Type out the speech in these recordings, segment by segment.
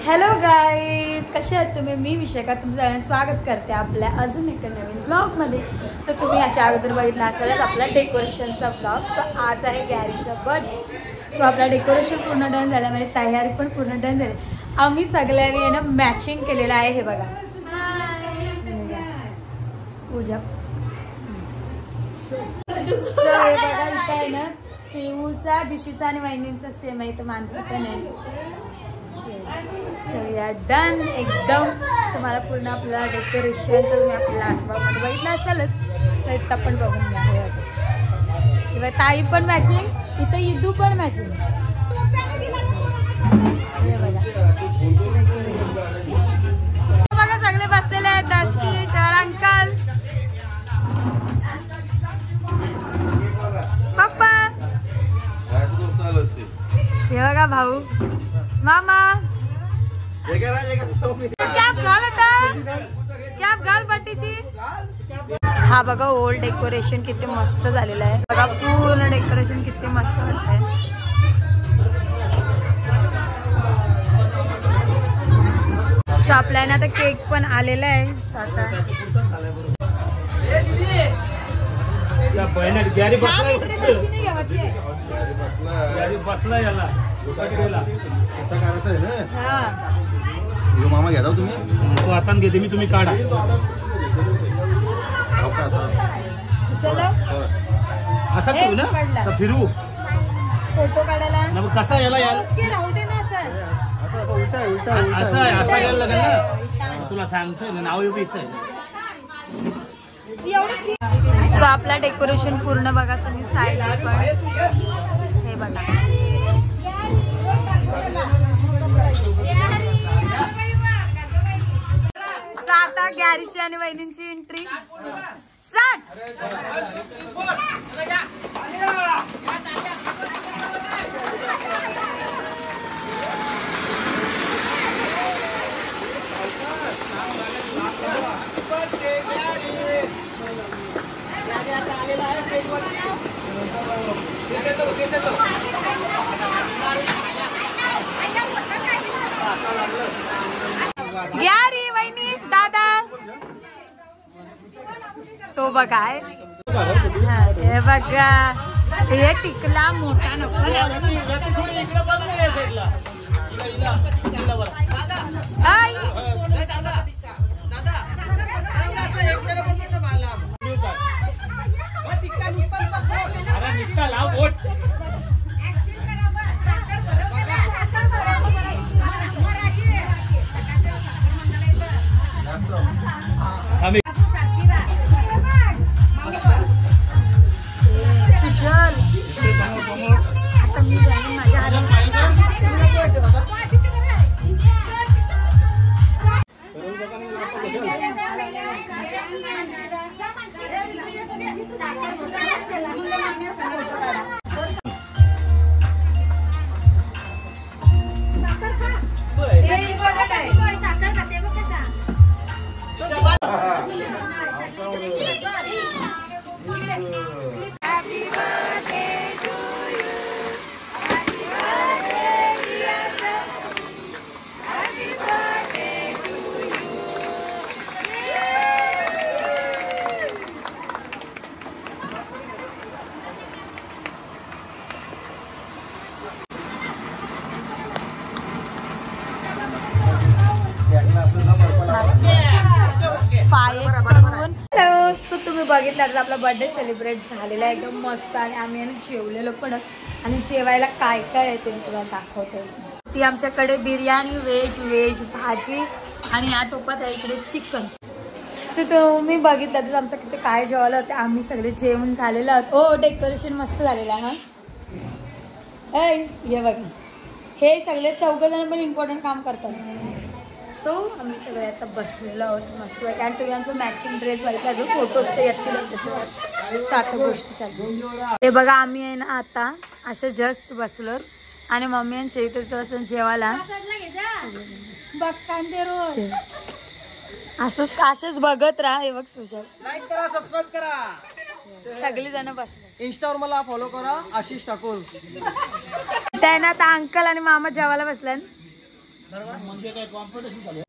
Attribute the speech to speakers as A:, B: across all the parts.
A: Hello guys, कसे आहेत तुम्ही? मी विशाखा तुमचं सगळ्यांना स्वागत करते आपल्या अजून एका नवीन ब्लॉगमध्ये. तर तुम्ही याच्या अगोदर बघितला असालच आपला डेकोरेशनचा ब्लॉग. तर आज आहे गॅरीचा बर्थडे. तो आपला डेकोरेशन पूर्ण डन झाला, म्हणजे तयारी पण पूर्ण डन झाली. आम्ही सगळ्यांनी आहे ना मॅचिंग केलेलं आहे. हे बघा पूजा. हे बघा इथं आहे ना पिऊचा, जिशीचा आणि वहिनींचा सेम आहे. इथं माणसं पण आहे. डन एकदम. तुम्हाला पूर्ण आपला डेकोरेशन तुम्ही आपल्या आसपासमध्ये बघितलं असालच, तर इथं पण बघून घ्या. किंवा ताई पण मॅचिंग, इथं इदू पण मॅचिंग. बघा सगळे बसलेले आहेत. दर्शी अंकल, पप्पा, हे बघा भाऊ, मामा. कॅप घाल आता, कॅप घाल बड्डीची. हा बघा ओल्ड डेकोरेशन किती मस्त झालेलं आहे. बघा पूर्ण डेकोरेशन किती मस्त वाटतंय. सो आपल्याला आता केक पण आलेला आहे.
B: मामा घ्या तुम्ही तो आता घेते मी, तुम्ही काढा. असं करू ना, फिरू
A: फोटो काढायला.
B: कसा याला
A: राहू दे ना
B: असं असा यायला लागेल ना. तुला सांगतोय ना, नाव येऊ इथं.
A: सो आपला डेकोरेशन पूर्ण बघा तुम्ही साईड पण हे बघा. आता गॅरीची आणि वहिनींची एंट्री स्टार्ट. गॅरी, वहिनी, दादा. तो बघा हे बघा, हे टिकला मोठा नको. तुम्ही बघितलं तर आपला बर्थडे सेलिब्रेट झालेला आहे एकदम मस्त. आणि आम्ही जेवलेलो पण, आणि जेवायला काय काय आहे ते तुम्हाला दाखवते. ती आमच्याकडे बिर्याणी, व्हेज भाजी, आणि या टोपात आहे इकडे चिकन. सो तुम्ही बघितलं तर आमचं किती काय जेवायला होतं. आम्ही सगळे जेवण झालेलं आहोत. हो, डेकोरेशन मस्त झालेलं आहे. हा हे बघा, हे सगळे 4 जण पण इम्पॉर्टंट काम करतात. सो आम्ही सगळे आता बसलेलो आहोत मस्त. आणि तुम्ही आमचं मॅचिंग ड्रेस घालता, अजून फोटोज ते येतीलच त्याच्यावर. 7 गोष्टी चालू. हे बघा आम्ही आहे ना आता असं जस्ट बसलो, आणि मम्मी यांच्या इथे असं जेवायला असंच बघत राहा. हे बघ सुशाल,
C: लाईक करा, सबस्क्राईब करा.
A: सगळी जण बसले.
C: इंस्टावर मला फॉलो करा, आशिष ठाकूर.
A: त्यांना आता अंकल आणि मामा जेवायला बसल्यान.
B: म्हणजे काय कॉम्पिटिशन झालं.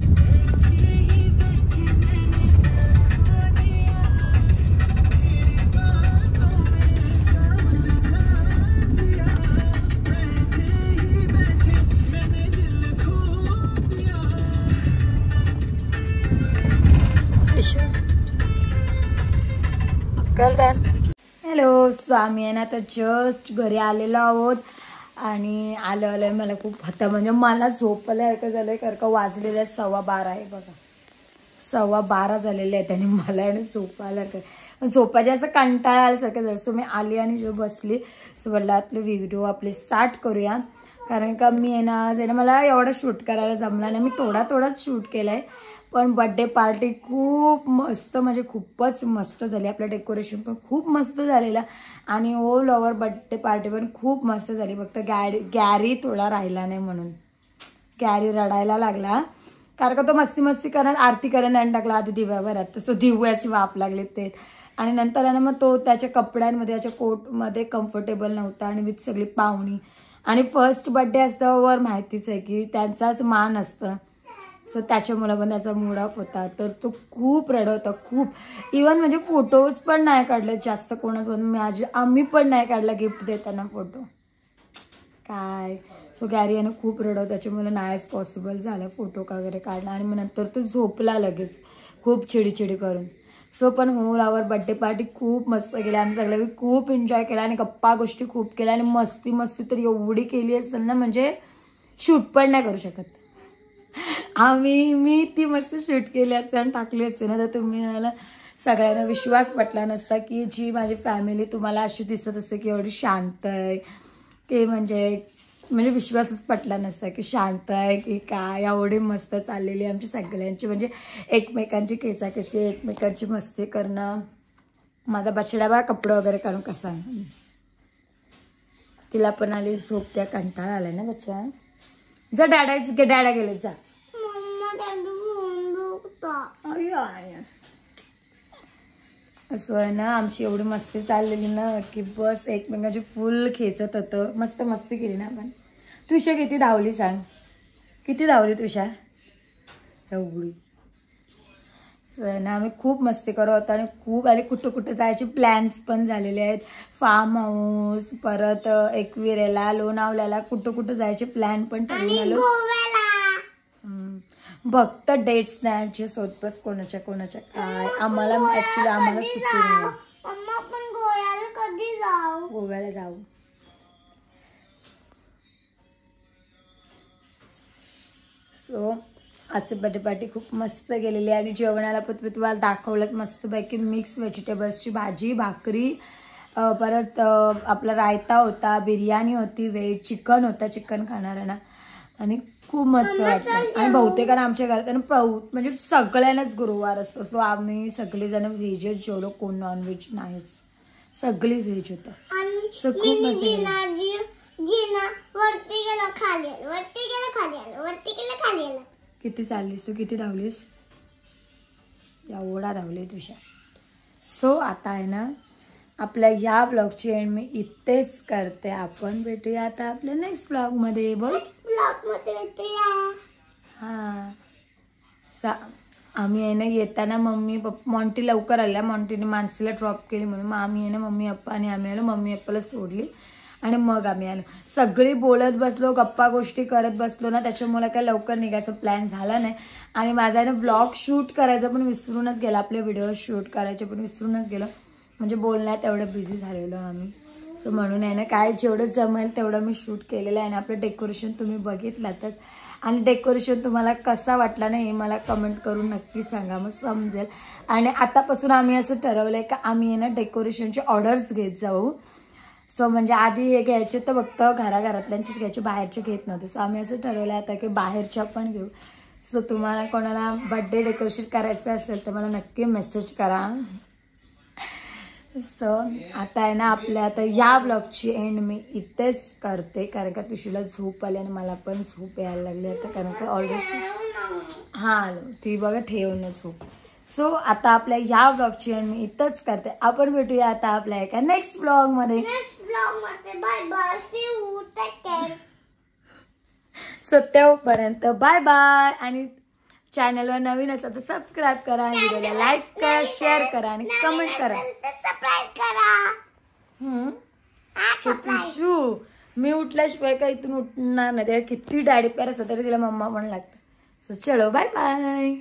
A: हॅलो, सो आम्ही आहे ना आता जस्ट घरी आलेलो आहोत आणि आलं मला खूप होतं, म्हणजे मला झोपल्यासारखं झालंय कारण का वाजलेले आहेत 12:15 आहे बघा, 12:15 झालेले आहेत आणि मला आहे ना झोपायला झोपायचे असं कंटाळा आल्यासारखं झालं. सो मी आली आणि जो बसली सो म्हटलं आपले व्हिडिओ आपले स्टार्ट करूया कारण का मी आहे ना मला एवढं शूट करायला जमला नाही, मी थोडाच शूट केलाय पण बर्थडे पार्टी खूप मस्त म्हणजे खूपच मस्त झाली. आपलं डेकोरेशन पण खूप मस्त झालेलं आणि ऑल ओव्हर बर्थडे पार्टी पण खूप मस्त झाली. फक्त गॅरी थोडा राहिला नाही म्हणून गॅरी रडायला लागला कारण का तो मस्ती करत आरती करायला नाही टाकला आधी दिव्यावरात, तसं दिव्याची वाफ लागले ते आणि नंतर ना मग तो त्याच्या कपड्यांमध्ये त्याच्या कोटमध्ये कम्फर्टेबल नव्हता आणि विथ सगळी पाहुणी आणि फर्स्ट बर्थडे असल्यावर माहितीच आहे की त्यांचाच मान असतं. सो त्याच्यामुळे पण त्याचा मूड ऑफ होता तर तो खूप रडत होता खूप. इवन म्हणजे फोटोज पण नाही काढले जास्त कोणाच, आम्ही पण नाही काढला गिफ्ट देताना फोटो काय. सो गॅरी यानं खूप रडत त्याच्यामुळे नाहीच पॉसिबल झालं फोटो वगैरे काढणं आणि मग नंतर तो झोपला लगेच खूप चिडीचिडी करून. सो पण ऑल ओव्हर बर्थडे पार्टी खूप मस्त गेली, आम्ही सगळ्यांनी खूप एन्जॉय केला आणि गप्पा गोष्टी खूप केल्या आणि मस्ती तर एवढी केली असेल ना म्हणजे शूट पण नाही करू शकत. मी ती मस्त शूट केली असते आणि टाकली असते ना तर तुम्ही मला सगळ्यांना विश्वास पटला नसता की जी माझी फॅमिली तुम्हाला अशी दिसत असते की एवढी शांत आहे की म्हणजे विश्वासच पटला नसता की शांत आहे की काय. एवढी मस्त चाललेली आमची सगळ्यांची म्हणजे एकमेकांची केसाकेसी एकमेकांची मस्ती करणं. माझा बछडा बा कपडे वगैरे काढून कसा तिला पण आली झोप, त्या कंटाळा आलाय ना बच्चा. जा डॅडा गेले जा. असं आहे ना आमची एवढी मस्ती चाललेली ना की बस एकमेकांची फुल खेचत होतं. मस्त मस्ती केली ना आपण. तुषा किती धावली सांग, किती धावली तुषा एवढी. ना आम्ही खूप मस्ती करत होतो आणि खूप आणि कुठं जायचे प्लॅन्स पण झालेले आहेत. फार्म हाऊस परत एकविरेला लोणावल्याला कुठं जायचे प्लॅन पण ठरवून आलो. फक्त डेट्स नाही ऍडजस्ट होत बस कोणाच्या काय. आम्हाला ऍक्च्युली आम्हाला सुट्टी नाही. गोव्याला जाऊ. सो आजची बर्थडे पार्टी खूप मस्त गेलेली आणि जेवणाला पण मी तुम्हाला दाखवलं मस्तपैकी मिक्स व्हेजिटेबल्सची भाजी भाकरी परत आपला रायता होता, बिर्याणी होती, व्हेज चिकन होता, चिकन खाणाऱ्यांना आणि खूप मस्त वाटतं. आणि बहुतेकांना आमच्या घरात म्हणजे सगळ्यांनाच गुरुवार असतो सो आम्ही सगळेजण व्हेजच जेवलो, कोण नॉनव्हेज नाहीच, सगळी व्हेज होतं. सो खूप मस्त. किती चाललीस तू, किती धावलीस? एवढा धावले तुझ्या. सो आता आहे ना आपल्या ह्या ब्लॉगची एंड मी इथेच करते. आपण भेटूया आता आपल्या नेक्स्ट ब्लॉग मध्ये. बोल हा. आम्ही आहे ना येताना मम्मी पप्पा मॉन्टी लवकर आल्या, मॉन्टीने मानसीला ड्रॉप केली म्हणून मग आम्ही आहे ना मम्मी पप्पा आणि आम्ही आलो, मम्मी पप्पाला सोडली आणि मग आम्ही आलो. सगळी बोलत बसलो, गप्पा गोष्टी करत बसलो ना त्याच्यामुळे काय लवकर निघायचा प्लॅन झाला नाही. आणि माझा आहे ना ब्लॉग शूट करायचं पण विसरूनच गेला, आपले व्हिडिओ शूट करायचे पण विसरूनच गेलो, म्हणजे बोलण्यात एवढं बिझी झालेलो आम्ही. सो म्हणून आहे ना काय जेवढं जमेल तेवढं मी शूट केलेलं आहे. आणि आपलं डेकोरेशन तुम्ही बघितलातच आणि डेकोरेशन तुम्हाला कसा वाटला ना हे मला कमेंट करून नक्की सांगा, मग समजेल. आणि आतापासून आम्ही असं ठरवलंय का आम्ही आहे ना डेकोरेशनचे ऑर्डर्स घेत जाऊ. सो म्हणजे आधी हे घ्यायचे तर फक्त घराघरातल्यांचीच घ्यायचे, बाहेरचे घेत नव्हते. सो आम्ही असं ठरवलं आता की बाहेरच्या पण घेऊ. सो तुम्हाला कोणाला बर्थडे डेकोरेशन करायचं असेल तर मला नक्की मेसेज करा. सो आता आहे ना आपल्या आता या ब्लॉगची एंड मी इथेच करते कारण का तुशीला झोप आली आणि मला पण झोप यायला लागली आता कारण का ऑलरेडी हां ती बघा ठेवून झोप. सो आता आपल्या ह्या ब्लॉगची एंड मी इथंच करते. आपण भेटूया आता आपल्या एका नेक्स्ट ब्लॉगमध्ये. Bye bye, see you, take care. So तेव्हापर्यंत बाय बाय. आणि चॅनलवर नवीन असेल तर सबस्क्राईब करा आणि व्हिडिओला लाईक करा, शेअर करा आणि कमेंट करा. सतीशू मी उठल्याशिवाय काही इथून उठणार नाही. त्या किती डॅडी प्यार असं तरी तिला मम्मा पण लागतं. सो चलो बाय बाय.